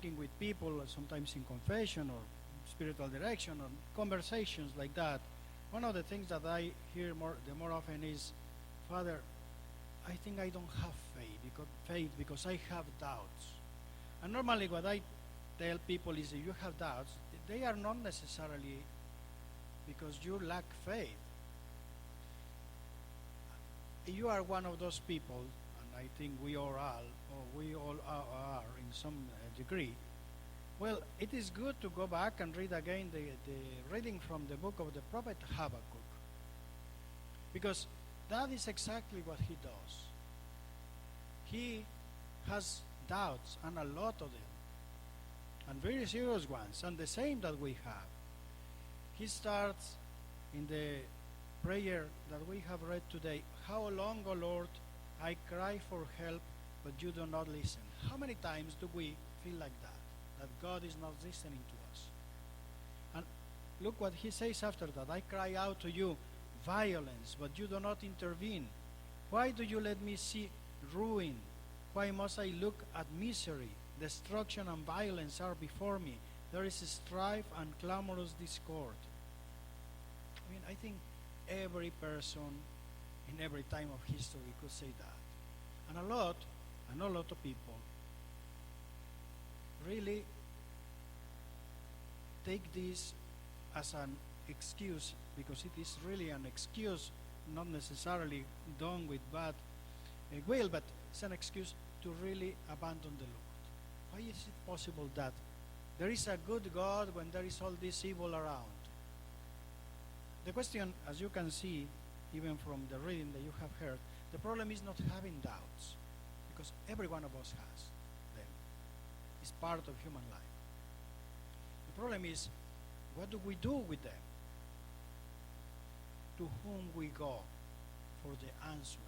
talking with people, sometimes in confession or spiritual direction or conversations like that, one of the things that I hear more often is, Father, I think I don't have faith because I have doubts. And normally what I tell people is, if you have doubts, they are not necessarily because you lack faith. You are one of those people, and I think we all are in some degree. Well, it is good to go back and read again the reading from the book of the prophet Habakkuk, because that is exactly what he does. He has doubts, and a lot of them, and very serious ones, and the same that we have. He starts in the prayer that we have read today. How long, O Lord, I cry for help, but you do not listen. How many times do we feel like that God is not listening to us? And look what he says after that. I cry out to you, violence, but you do not intervene. Why do you let me see ruin? Why must I look at misery? Destruction and violence are before me. There is strife and clamorous discord. I mean, I think every person in every time of history could say that. And a lot of people really take this as an excuse, because it is really an excuse, not necessarily done with bad will, but it's an excuse to really abandon the Lord. Why is it possible that there is a good God when there is all this evil around? The question, as you can see, even from the reading that you have heard, the problem is not having doubts, because every one of us has them. It's part of human life. The problem is, what do we do with them? To whom we go for the answer?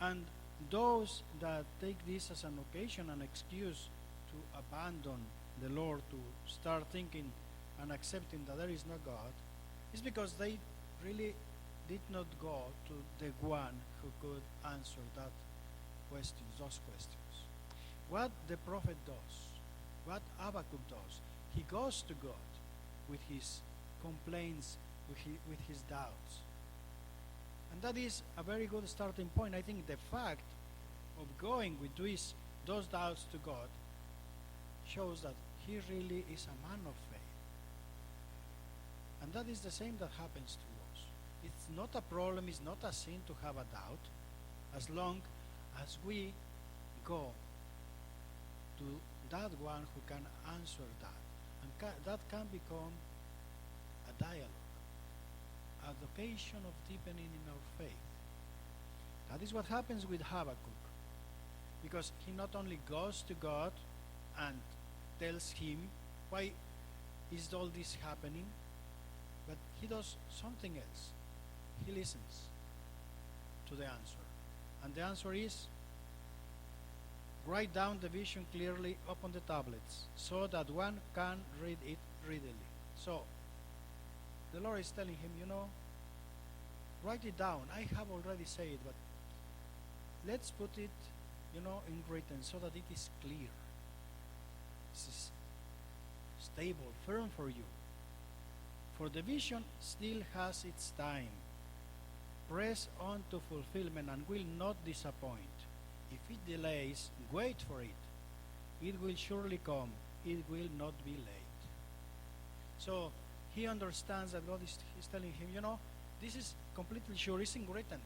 And those that take this as an occasion, an excuse to abandon the Lord, to start thinking and accepting that there is no God, is because they really did not go to the one who could answer those questions. What the prophet does, what Habakkuk does, he goes to God with his complaints, with his doubts. And that is a very good starting point. I think the fact of going with those doubts to God shows that he really is a man of faith. And that is the same that happens to us. It's not a problem, it's not a sin to have a doubt, as long as we go to that one who can answer that. And that can become a dialogue, an occasion of deepening in our faith. That is what happens with Habakkuk, because he not only goes to God and tells him why is all this happening, but he does something else. He listens to the answer. And the answer is, write down the vision clearly upon the tablets so that one can read it readily. So, the Lord is telling him, write it down. I have already said it, but let's put it, in written so that it is clear. This is stable, firm for you. For the vision still has its time. Press on to fulfillment and will not disappoint. If it delays, wait for it. It will surely come. It will not be late. So he understands that God is telling him, this is completely sure, it's written.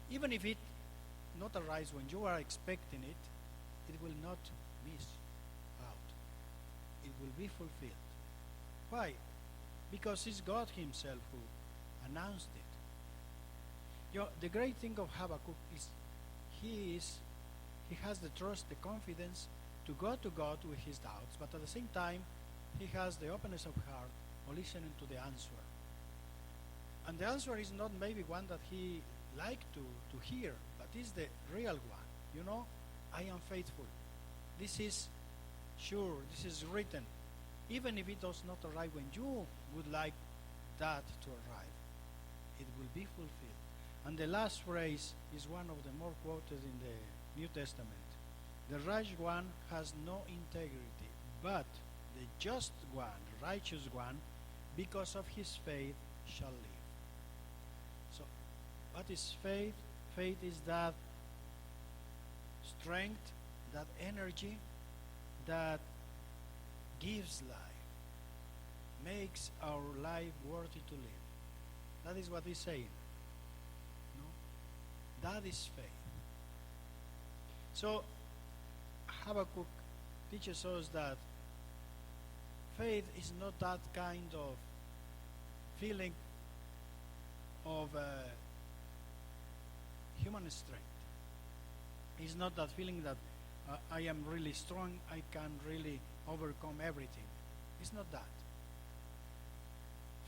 Even if it not arise when you are expecting it, it will not miss out. It will be fulfilled. Why? Because it's God himself who announced it. The great thing of Habakkuk is he has the trust, the confidence to go to God with his doubts, but at the same time, he has the openness of heart of listening to the answer. And the answer is not maybe one that he liked to hear, but is the real one. I am faithful. This is sure, this is written. Even if it does not arrive when you would like that to arrive, it will be fulfilled. And the last phrase is one of the more quoted in the New Testament. The righteous one has no integrity, but the just one, the righteous one, because of his faith shall live. So, what is faith? Faith is that strength, that energy that gives life, makes our life worthy to live. That is what he's saying. No? That is faith. So Habakkuk teaches us that faith is not that kind of feeling of human strength. It's not that feeling that I am really strong, I can really overcome everything. It's not that.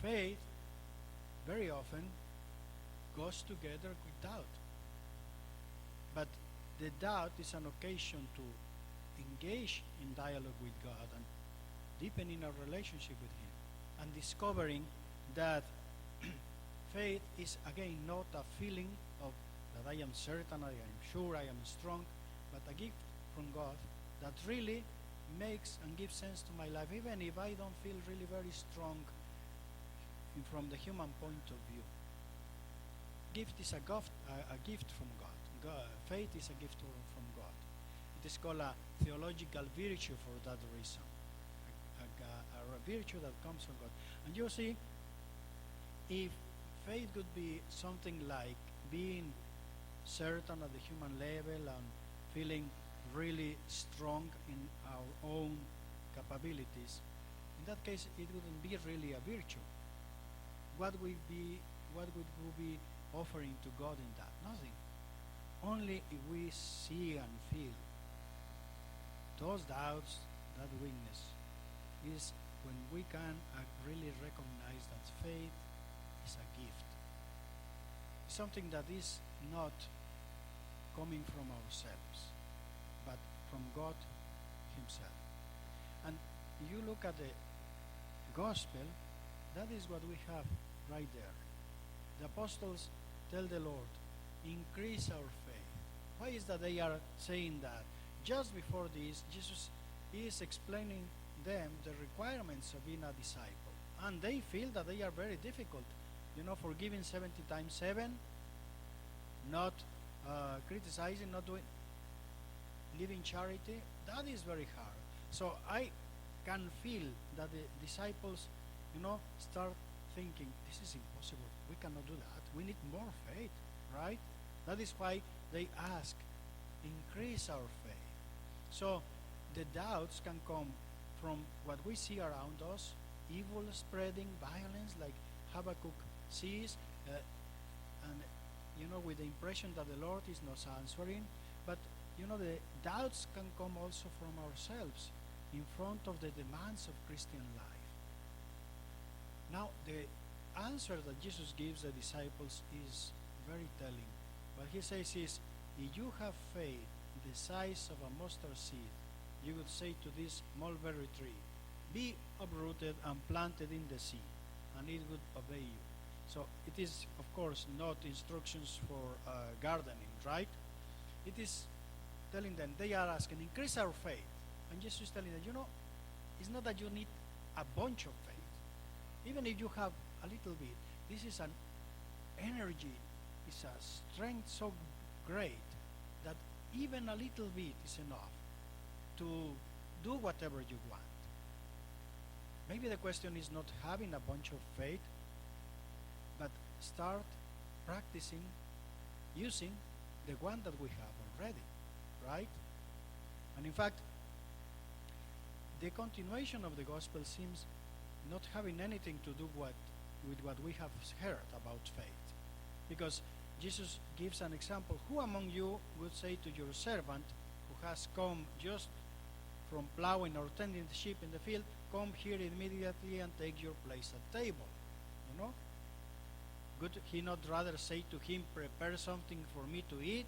Faith very often goes together with doubt. But the doubt is an occasion to engage in dialogue with God and deepening our relationship with Him and discovering that faith is again not a feeling of that I am certain, I am sure, I am strong, but a gift from God that really makes and gives sense to my life, even if I don't feel really very strong from the human point of view. Gift is a gift from God. Faith is a gift from God. It is called a theological virtue for that reason. A virtue that comes from God. And you see, if faith could be something like being certain at the human level and feeling really strong in our own capabilities, in that case it wouldn't be really a virtue. What would we be offering to God in that? Nothing. Only if we see and feel those doubts, that weakness, is when we can really recognize that faith is a gift. It's something that is not coming from ourselves, but from God Himself. And you look at the gospel, that is what we have right there. The apostles tell the Lord, increase our faith. Why is that they are saying that? Just before this, Jesus is explaining them the requirements of being a disciple. And they feel that they are very difficult. Forgiving 70 times 7, not criticizing, not doing, living charity, that is very hard. So I can feel that the disciples, start thinking, this is impossible. We cannot do that. We need more faith, right? That is why they ask, increase our faith. So the doubts can come from what we see around us, evil spreading, violence, like Habakkuk sees, and with the impression that the Lord is not answering. But the doubts can come also from ourselves in front of the demands of Christian life. Now, the answer that Jesus gives the disciples is very telling. What He says is, if you have faith the size of a mustard seed, you would say to this mulberry tree, be uprooted and planted in the sea, and it would obey you. So it is, of course, not instructions for gardening, right? It is telling them, they are asking, increase our faith. And Jesus is telling them, it's not that you need a bunch of faith. Even if you have a little bit, this is an energy, it's a strength so great that even a little bit is enough to do whatever you want. Maybe the question is not having a bunch of faith, but start practicing using the one that we have already, right? And in fact, the continuation of the gospel seems not having anything to do with what we have heard about faith. Because Jesus gives an example. Who among you would say to your servant who has come just from plowing or tending the sheep in the field, come here immediately and take your place at table? Would he not rather say to him, prepare something for me to eat,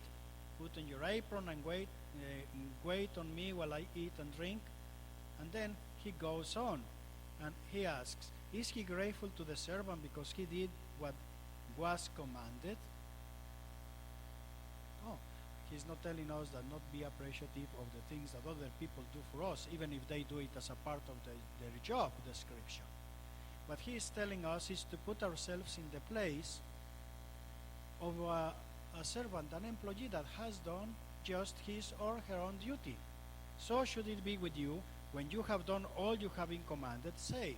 put on your apron and wait on me while I eat and drink? And then he goes on and he asks, is he grateful to the servant because he did what was commanded? Oh, He's not telling us that not be appreciative of the things that other people do for us, even if they do it as a part of their job description. What he is telling us is to put ourselves in the place of a servant, an employee that has done just his or her own duty. So should it be with you. When you have done all you have been commanded, say,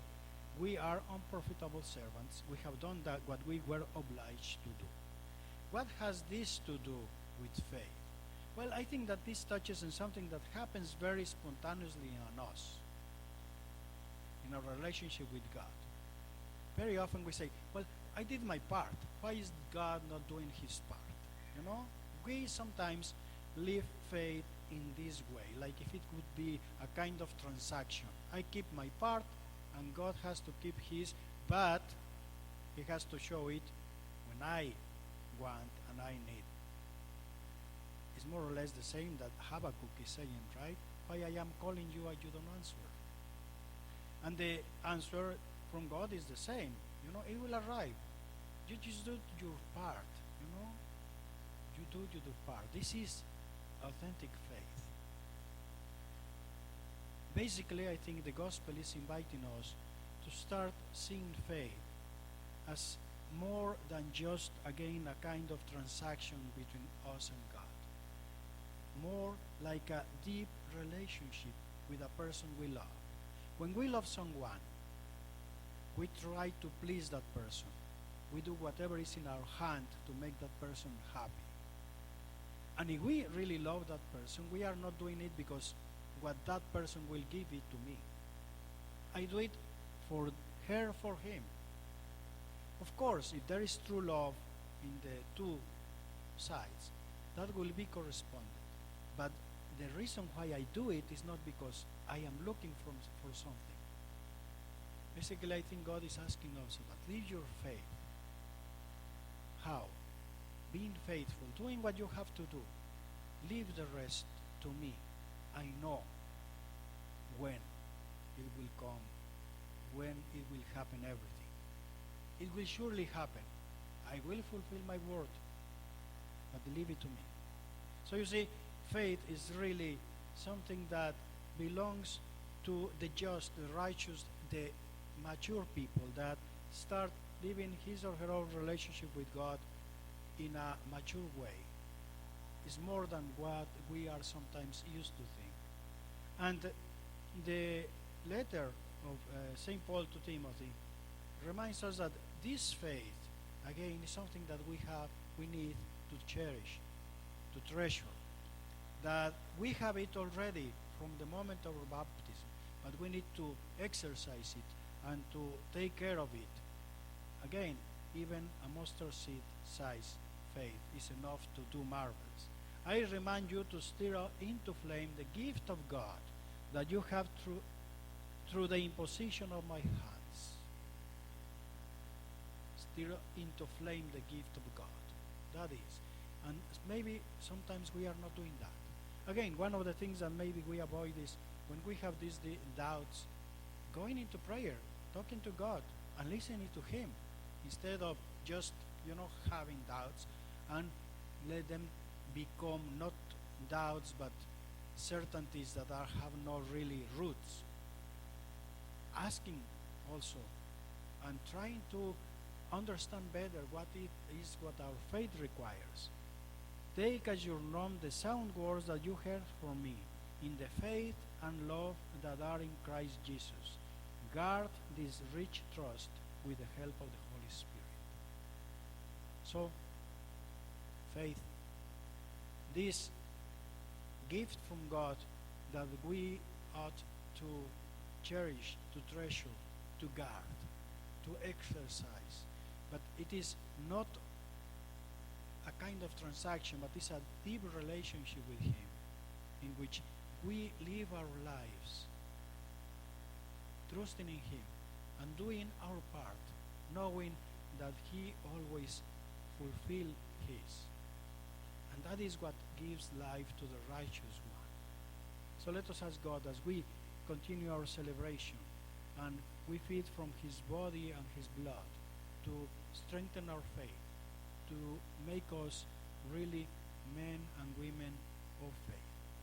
we are unprofitable servants. We have done that what we were obliged to do. What has this to do with faith? Well, I think that this touches on something that happens very spontaneously on us, in our relationship with God. Very often we say, well, I did my part. Why is God not doing his part? You know, we sometimes live faith in this way, like if it could be a kind of transaction. I keep my part, and God has to keep his, but he has to show it when I want and I need. It's more or less the same that Habakkuk is saying, right? Why I am calling you and you don't answer. And the answer from God is the same. You know, it will arrive. You just do your part, you know. You do your part. This is authentic faith. Basically, I think the gospel is inviting us to start seeing faith as more than just, again, a kind of transaction between us and God. More like a deep relationship with a person we love. When we love someone, we try to please that person. We do whatever is in our hand to make that person happy. And if we really love that person, we are not doing it because what that person will give it to me. I do it for her, for him. Of course, if there is true love in the two sides, that will be corresponded. But the reason why I do it is not because I am looking for something. Basically, I think God is asking us that live your faith. How? Being faithful, doing what you have to do. Leave the rest to me. I know when it will come, when it will happen, everything. It will surely happen. I will fulfill my word, but leave it to me. So you see, faith is really something that belongs to the just, the righteous, the mature people that start living his or her own relationship with God in a mature way. It's more than what we are sometimes used to think. And the letter of St. Paul to Timothy reminds us that this faith, again, is something that we need to cherish, to treasure. That we have it already from the moment of our baptism, but we need to exercise it and to take care of it. Again, even a mustard seed size faith is enough to do marvels. I remind you to stir into flame the gift of God that you have through the imposition of my hands. Stir into flame the gift of God. That is. And maybe sometimes we are not doing that. Again, one of the things that maybe we avoid is when we have these doubts, going into prayer, talking to God, and listening to him, instead of just, having doubts, and let them become not doubts but certainties that have no really roots. Asking also and trying to understand better what our faith requires. Take as your norm the sound words that you heard from me in the faith and love that are in Christ Jesus. Guard this rich trust with the help of the Holy Spirit. So, faith, this gift from God that we ought to cherish, to treasure, to guard, to exercise. But it is not a kind of transaction, but it's a deep relationship with him in which we live our lives trusting in him and doing our part, knowing that he always fulfills his. And that is what gives life to the righteous one. So let us ask God as we continue our celebration and we feed from his body and his blood to strengthen our faith, to make us really men and women of faith.